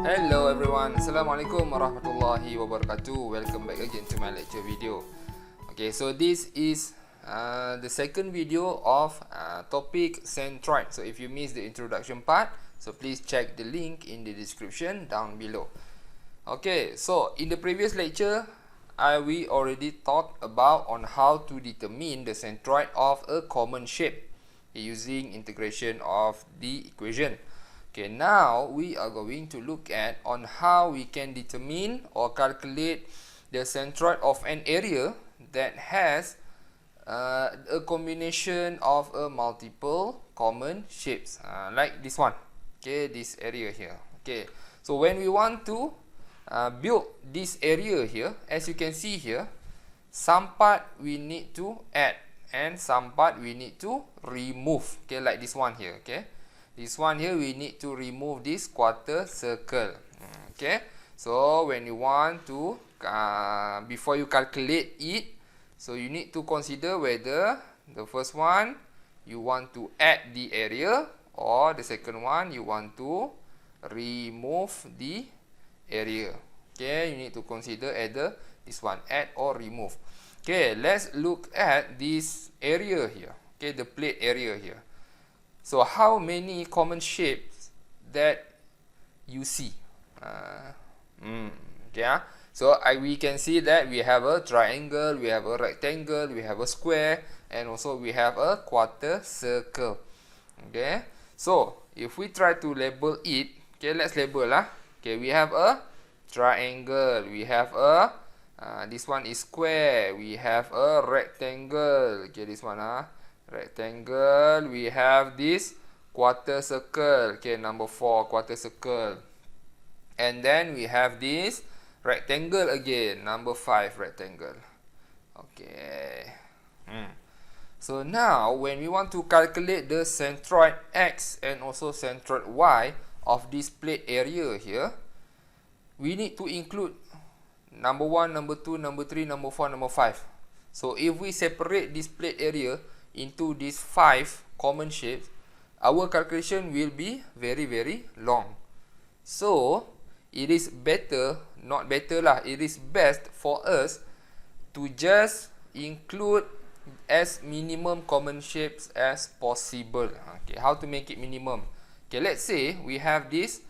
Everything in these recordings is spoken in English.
Hello everyone, Assalamualaikum warahmatullahi wabarakatuh. Welcome back again to my lecture video. Okay, so this is the second video of topic centroid. So if you missed the introduction part, so please check the link in the description down below. Okay, so in the previous lecture, we already talked about on how to determine the centroid of a common shape using integration of the equation. Okay, now we are going to look at on how we can determine or calculate the centroid of an area that has a combination of a multiple common shapes, like this one. Okay, this area here. Okay, so when we want to build this area here, as you can see here, some part we need to add and some part we need to remove. Okay, like this one here. Okay, this one here we need to remove this quarter circle. Okay, so when you want to before you calculate it, so you need to consider whether the first one you want to add the area or the second one you want to remove the area. Okay, you need to consider either this one, add or remove. Okay, let's look at this area here. Okay, the plate area here. So how many common shapes that you see? So we can see that we have a triangle, we have a rectangle, we have a square, and also we have a quarter circle. Okay, so if we try to label it, okay, let's label lah. Okay, we have a triangle, we have a this one is square, we have a rectangle. Okay, this one rectangle, we have this quarter circle. Okay, number 4, quarter circle. And then we have this rectangle again, number 5, rectangle. Okay. So now when we want to calculate the centroid X and also centroid Y of this plate area here, we need to include number 1, number 2, number 3, number 4, number 5. So if we separate this plate area into these 5 common shapes, our calculation will be very long. So it is better, not better lah, it is best for us to just include as minimum common shapes as possible. Okay, how to make it minimum? Okay, let's say we have this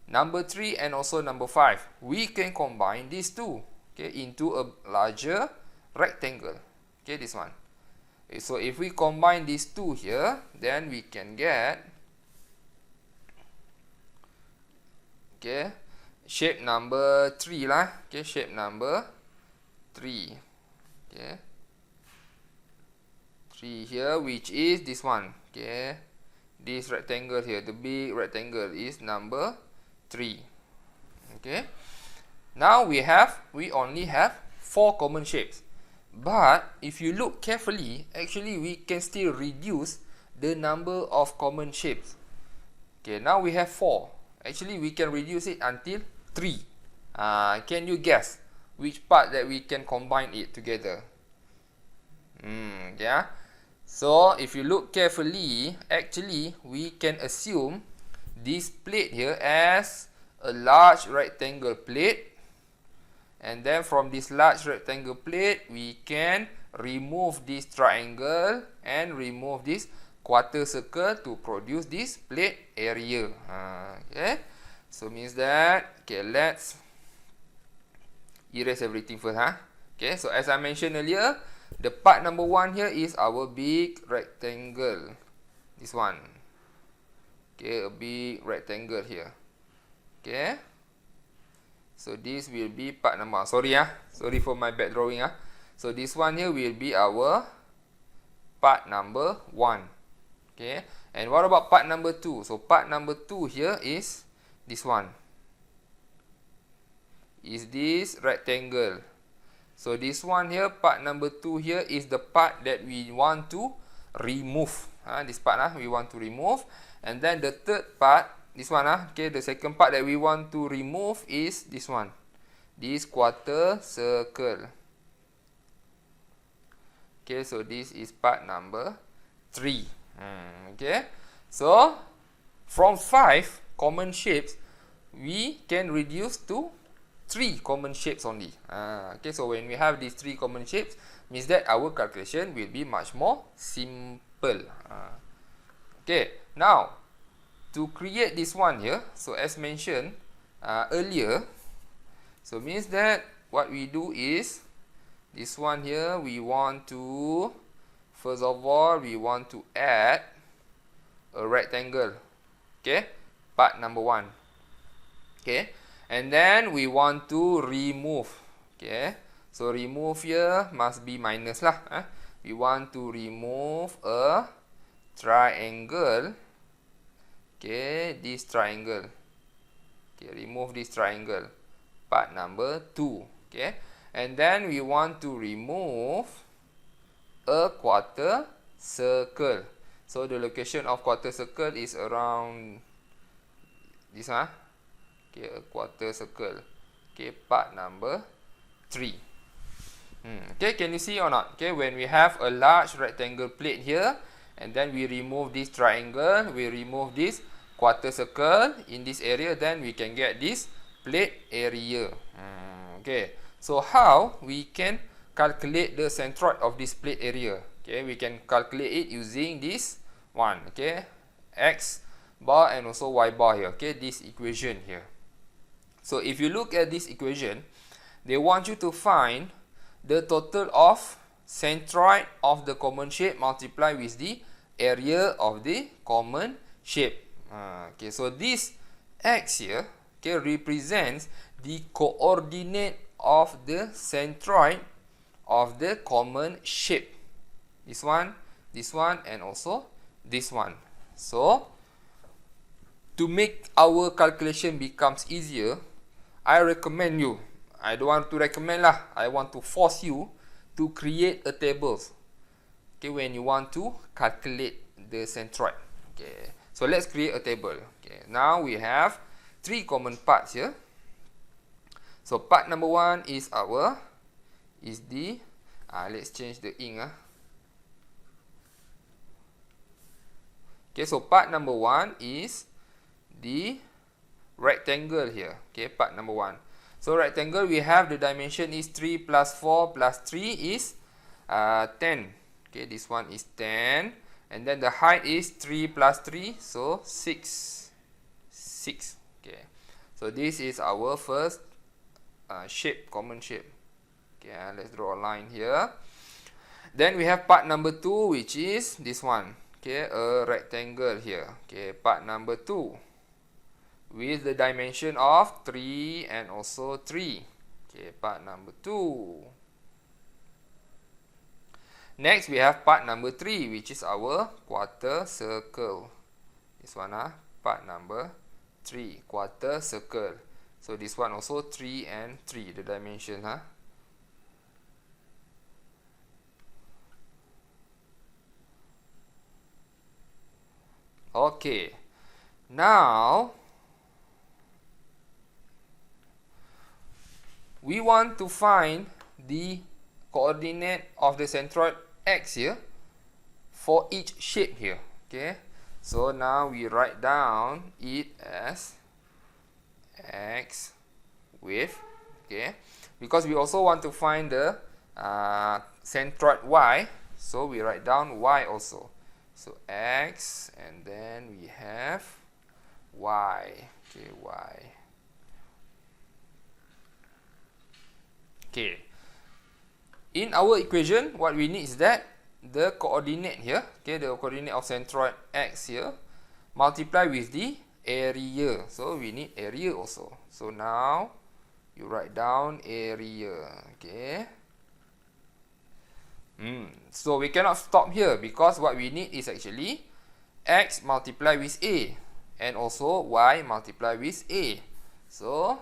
number 3 and also number 5. We can combine these two, okay, into a larger rectangle. Okay, this one. Okay, so if we combine these two here, then we can get, okay, shape number 3 lah. Okay, shape number 3. Okay, 3 here, which is this one. Okay, this rectangle here, the big rectangle is number 3. Okay, now we only have 4 common shapes. But if you look carefully, actually we can still reduce the number of common shapes. Okay, now we have 4. Actually we can reduce it until 3. Can you guess which part that we can combine it together? Yeah. So if you look carefully, actually we can assume this plate here as a large rectangle plate. And then from this large rectangle plate, we can remove this triangle and remove this quarter circle to produce this plate area. Okay, so means that, okay, let's erase everything first. Okay, so as I mentioned earlier, the part number 1 here is our big rectangle. This one. Okay, a big rectangle here. Okay. So this will be part number, sorry for my bad drawing. So this one here will be our part number 1. Okay, and what about part number 2? So part number 2 here is this one, is this rectangle. So this one here, part number 2 here is the part that we want to remove. This part we want to remove. And then the third part, this one, okay, the second part that we want to remove is this one, this quarter circle. Okay, so this is part number 3. Okay, so from 5 common shapes, we can reduce to 3 common shapes only. Okay, so when we have these 3 common shapes, means that our calculation will be much more simple. Okay, now to create this one here, so as mentioned earlier, so means that what we do is this one here, we want to, first of all, we want to add a rectangle. Okay, part number 1. Okay, and then we want to remove. Okay, so remove here must be minus lah. We want to remove a triangle. Okay, this triangle. Okay, remove this triangle. Part number 2. Okay, and then we want to remove a quarter circle. So the location of quarter circle is around this one. Okay, a quarter circle. Okay, part number 3. Okay, can you see or not? Okay, when we have a large rectangle plate here, and then we remove this triangle, we remove this quarter circle in this area, then we can get this plate area. Okay, so how we can calculate the centroid of this plate area? Okay, we can calculate it using this one. Okay, x bar and also y bar here. Okay, this equation here. So if you look at this equation, they want you to find the total of centroid of the common shape multiplied with the area of the common shape. Okay, so this x here, okay, represents the coordinate of the centroid of the common shape. This one, and also this one. So to make our calculation becomes easier, I recommend you, I don't want to recommend lah, I want to force you to create a table. Okay, when you want to calculate the centroid. Okay, so let's create a table. Okay, now we have 3 common parts here. So part number 1 is the let's change the ink. Okay, so part number 1 is the rectangle here. Okay, part number 1. So rectangle, we have the dimension is 3 plus 4 plus 3 is 10. Okay, this one is 10. And then the height is 3 plus 3, so 6. Okay, so this is our first shape, common shape. Okay, let's draw a line here. Then we have part number 2, which is this one. Okay, a rectangle here. Okay, part number 2 with the dimension of 3 and also 3. Okay, part number 2. Next, we have part number 3, which is our quarter circle. This one, part number 3, quarter circle. So this one also 3 and 3, the dimension. Okay, now we want to find the coordinate of the centroid x here for each shape here. Okay, so now we write down it as x with, okay, because we also want to find the centroid y, so we write down y also. So x, and then we have y. Okay, y. Okay, in our equation, what we need is that the coordinate here, okay, the coordinate of centroid x here, multiply with the area. So we need area also. So now you write down area. Okay. So we cannot stop here, because what we need is actually x multiply with a and also y multiply with a. So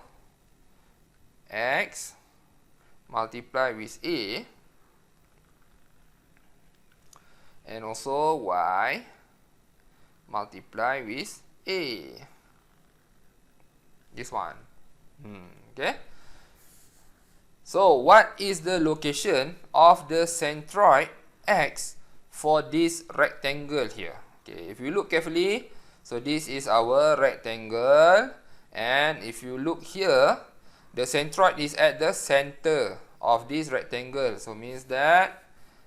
x multiply with a and also y multiply with a. This one. Okay. So what is the location of the centroid x for this rectangle here? Okay, if you look carefully, so this is our rectangle, And if you look here, the centroid is at the center of this rectangle. So means that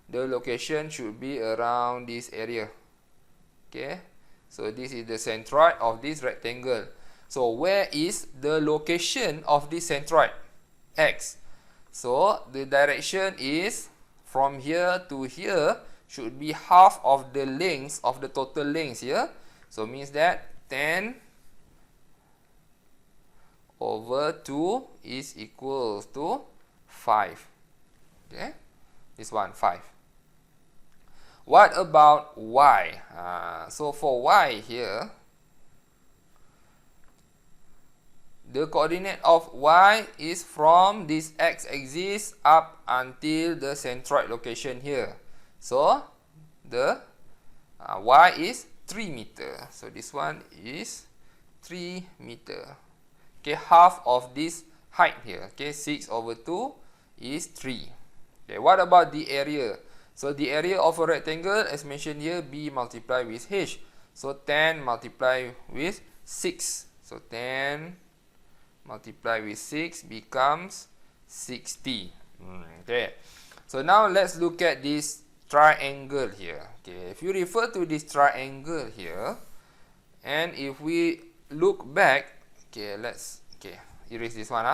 the location should be around this area. Okay, so this is the centroid of this rectangle. So where is the location of this centroid? X. So the direction is from here to here should be half of the length of the total length here. So means that 10 over 2 is equal to 5. Okay, this one 5. What about y? So for y here, the coordinate of y is from this x-axis up until the centroid location here. So the y is 3 meter. So this one is 3 meter. Okay, half of this height here. Okay, 6 over 2 is 3. Okay, what about the area? So the area of a rectangle, as mentioned here, b multiplied with h. So 10 multiplied with 6. So 10 multiplied with 6 becomes 60. Okay. So now let's look at this triangle here. Okay, if you refer to this triangle here, and if we look back, let's erase this one.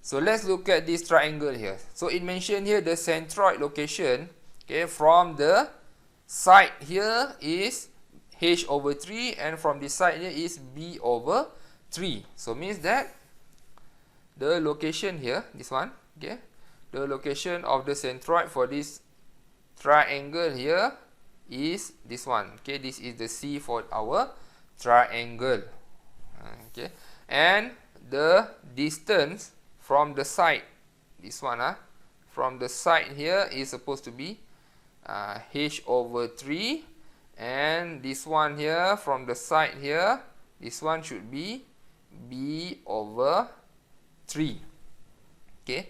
So let's look at this triangle here. So it mentioned here the centroid location. Okay, from the side here is h over 3, and from this side here is b over 3. So means that the location here, this one, okay, the location of the centroid for this triangle here is this one. Okay, this is the C for our triangle. Okay, and the distance from the side, this one, from the side here is supposed to be h over 3, and this one here from the side here, this one should be b over 3. Okay,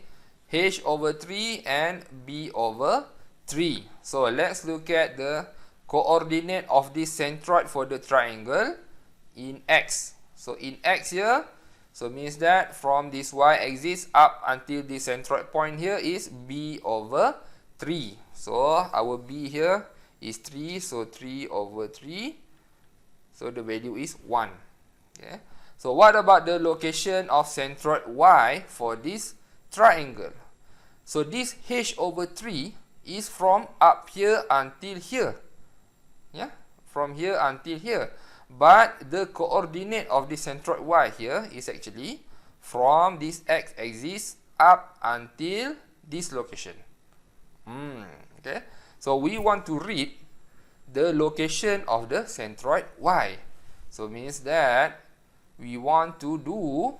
h over 3 and b over 3. So let's look at the coordinate of this centroid for the triangle in x. So in x here, so means that from this y-axis up until this centroid point here is b over 3. So our b here is 3, so 3 over 3. So the value is 1. Okay. So what about the location of centroid y for this triangle? So this h over 3 is from up here until here. Yeah, from here until here. But the coordinate of the centroid y here is actually from this x-axis up until this location. Okay, so we want to read the location of the centroid y. So means that we want to do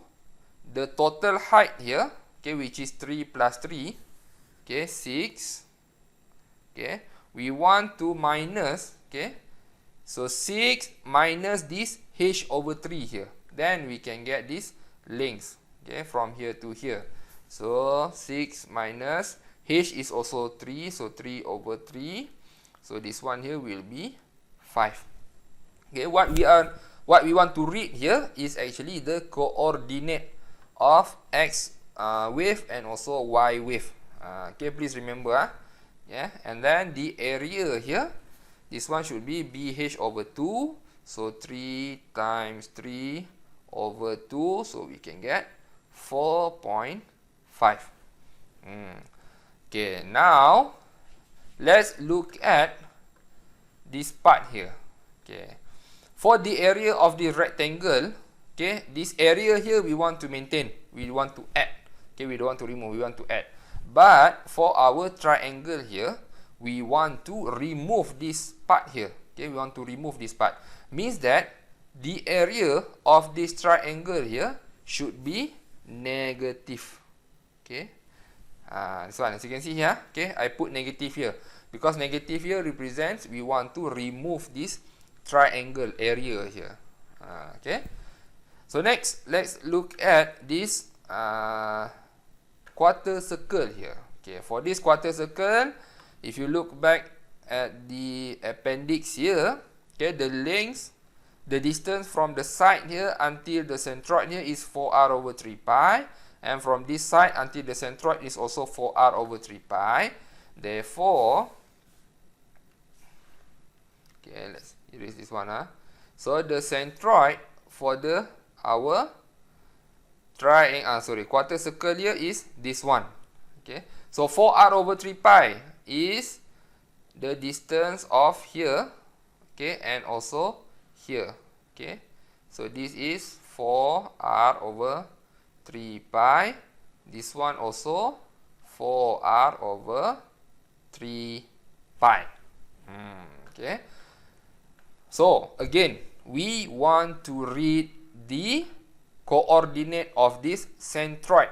the total height here, okay, which is 3 plus 3, okay, 6. Okay, we want to minus, okay, so 6 minus this h over 3 here. Then we can get this length, okay, from here to here. So 6 minus h is also 3, so 3 over 3. So this one here will be 5. Okay, what we want to read here is actually the coordinate of x wave and also y wave. Okay, please remember. Yeah, and then the area here, this one should be bh over 2. So 3 times 3 over 2. So we can get 4.5. Okay, now let's look at this part here. Okay, for the area of the rectangle, okay, this area here we want to maintain, we want to add. Okay, we don't want to remove, we want to add. But for our triangle here, we want to remove this part here. Okay, we want to remove this part. Means that the area of this triangle here should be negative. Okay, this one, as you can see here, okay, I put negative here because negative here represents we want to remove this triangle area here. Okay, so next let's look at this quarter circle here. Okay, for this quarter circle, if you look back at the appendix here, okay, the length the distance from the side here until the centroid here is 4r over 3 pi, and from this side until the centroid is also 4r over 3 pi. Therefore, okay, let's erase this one. So the centroid for our triangle, quarter circle here is this one. Okay, so 4r over 3 pi is the distance of here, okay, and also here. Okay, so this is 4r over 3 pi. This one also 4r over 3 pi. Okay, so again, we want to read the coordinate of this centroid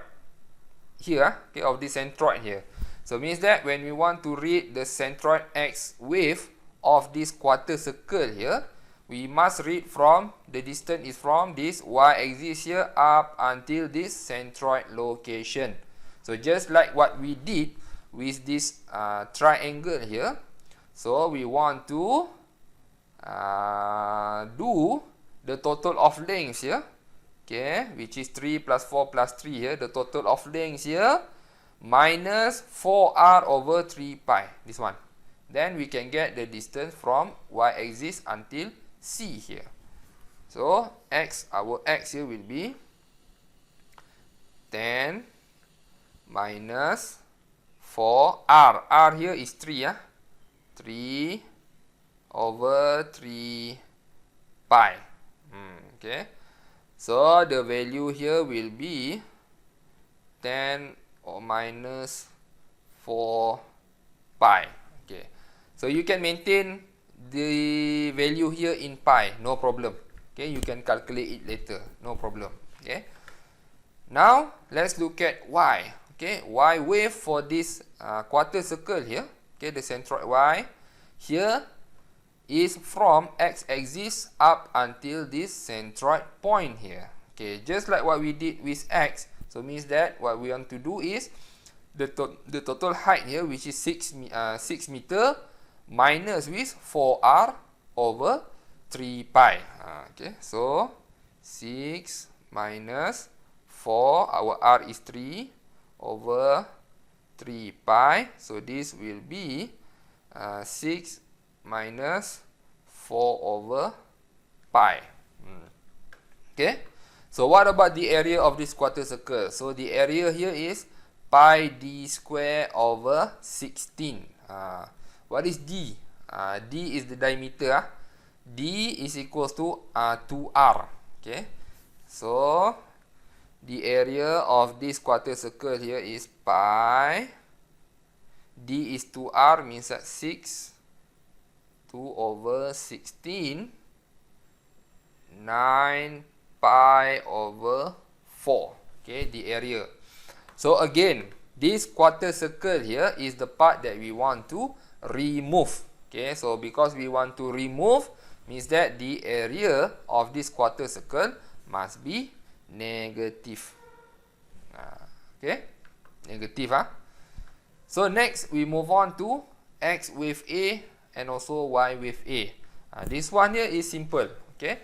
here, okay, of this centroid here. So means that when we want to read the centroid x width of this quarter circle here, we must read from the distance is from this y-axis here up until this centroid location. So just like what we did with this triangle here, so we want to do the total of lengths here, okay, which is 3 plus 4 plus 3 here, the total of lengths here minus 4r over 3 pi, this one. Then we can get the distance from y-axis until C here. So our x here will be 10 minus 4r. R here is 3, 3 over 3 pi. Okay. So the value here will be 10 or minus 4 pi. Okay. So you can maintain the value here in pi, no problem. Okay, you can calculate it later, no problem. Okay. Now let's look at y. Okay, y wave for this quarter circle here. Okay, the centroid y here is from x-axis up until this centroid point here. Okay, just like what we did with x. So means that what we want to do is the total height here, which is 6 meter, minus with 4r over 3 pi. Okay, so 6 minus 4, our r is 3 over 3 pi. So this will be 6 minus 4 over pi. Okay, so what about the area of this quarter circle? So the area here is pi d square over 16. What is d? D is the diameter. D is equals to 2r. Okay, so the area of this quarter circle here is pi. D is 2r, means that 2 over 16, 9 pi over 4. Okay, the area. So again, this quarter circle here is the part that we want to remove. Okay, so because we want to remove, means that the area of this quarter circle must be negative. Okay, negative. So next we move on to x with a and also y with a. This one here is simple. Okay,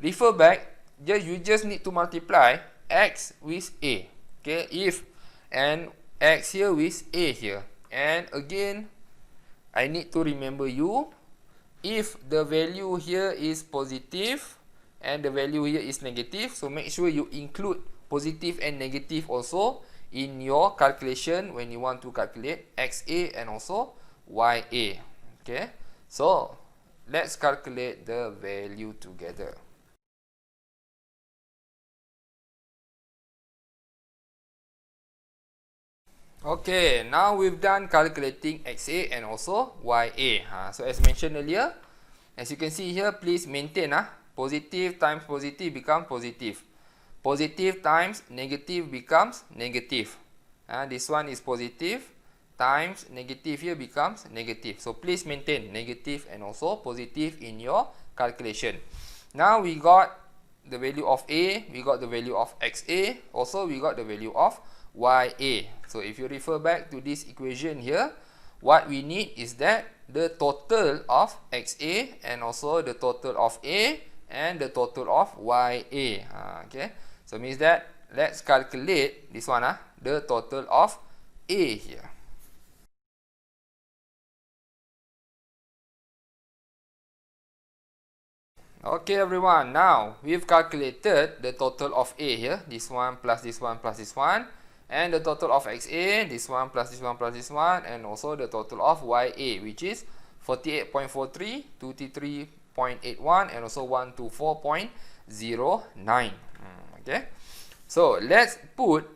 refer back. You just need to multiply x with a. Okay, if and x here with a here, and again I need to remember you, if the value here is positive and the value here is negative, so make sure you include positive and negative also in your calculation when you want to calculate xa and also ya. Okay, so let's calculate the value together. Okay, now we've done calculating xa and also ya. So as mentioned earlier, as you can see here, please maintain positive times positive becomes positive. Positive times negative becomes negative. This one is positive times negative here becomes negative. So please maintain negative and also positive in your calculation. Now we got the value of a, we got the value of xa, also we got the value of ya. So if you refer back to this equation here, what we need is that the total of XA and also the total of A and the total of YA. Okay, so means that let's calculate this one, the total of A here. Okay everyone, now we've calculated the total of A here, this one plus this one plus this one, and the total of XA, this one plus this one plus this one, and also the total of YA, which is 48.43, 23.81, and also 124.09. Okay, so let's put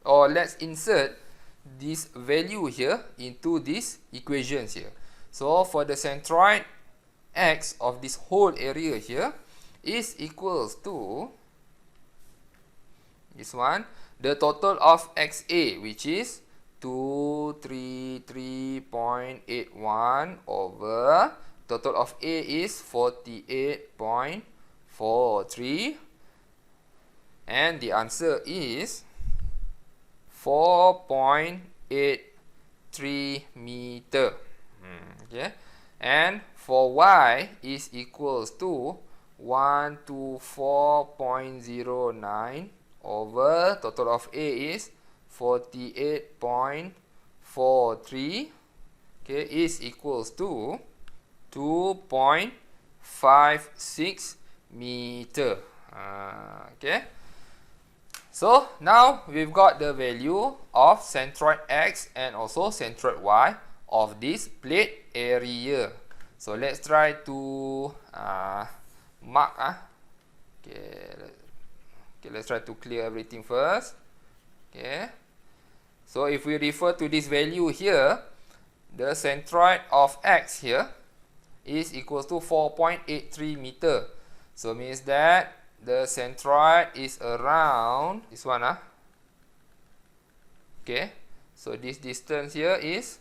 or let's insert this value here into these equations here. So for the centroid, X of this whole area here is equals to this one, the total of XA, which is 233.81 over total of A is 48.43, and the answer is 4.83 meter. Okay, and for Y is equals to 124.09 over total of A is 48.43, okay, is equals to 2.56 meter. Okay, so now we've got the value of centroid X and also centroid Y of this plate area. So let's try to mark. Okay, let's try to clear everything first. Okay, so if we refer to this value here, the centroid of X here is equals to 4.83 meter. So means that the centroid is around this one. Okay, so this distance here is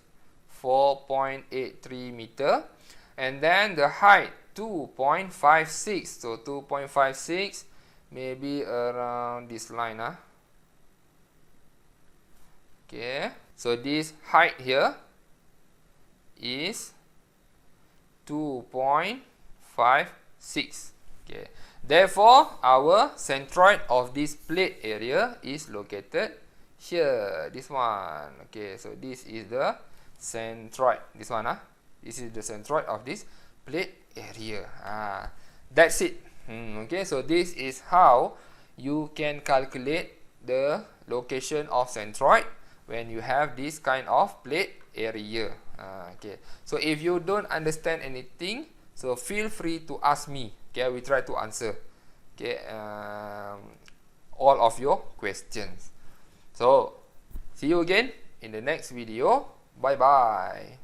4.83 meter, and then the height 2.56. So 2.56 maybe around this line. Okay, so this height here is 2.56. Okay, therefore our centroid of this plate area is located here, this one. Okay, so this is the centroid, this one. This is the centroid of this plate area. That's it. Okay, so this is how you can calculate the location of centroid when you have this kind of plate area. Okay, so if you don't understand anything, so feel free to ask me. Okay, we try to answer, okay, all of your questions. So see you again in the next video. Bye bye.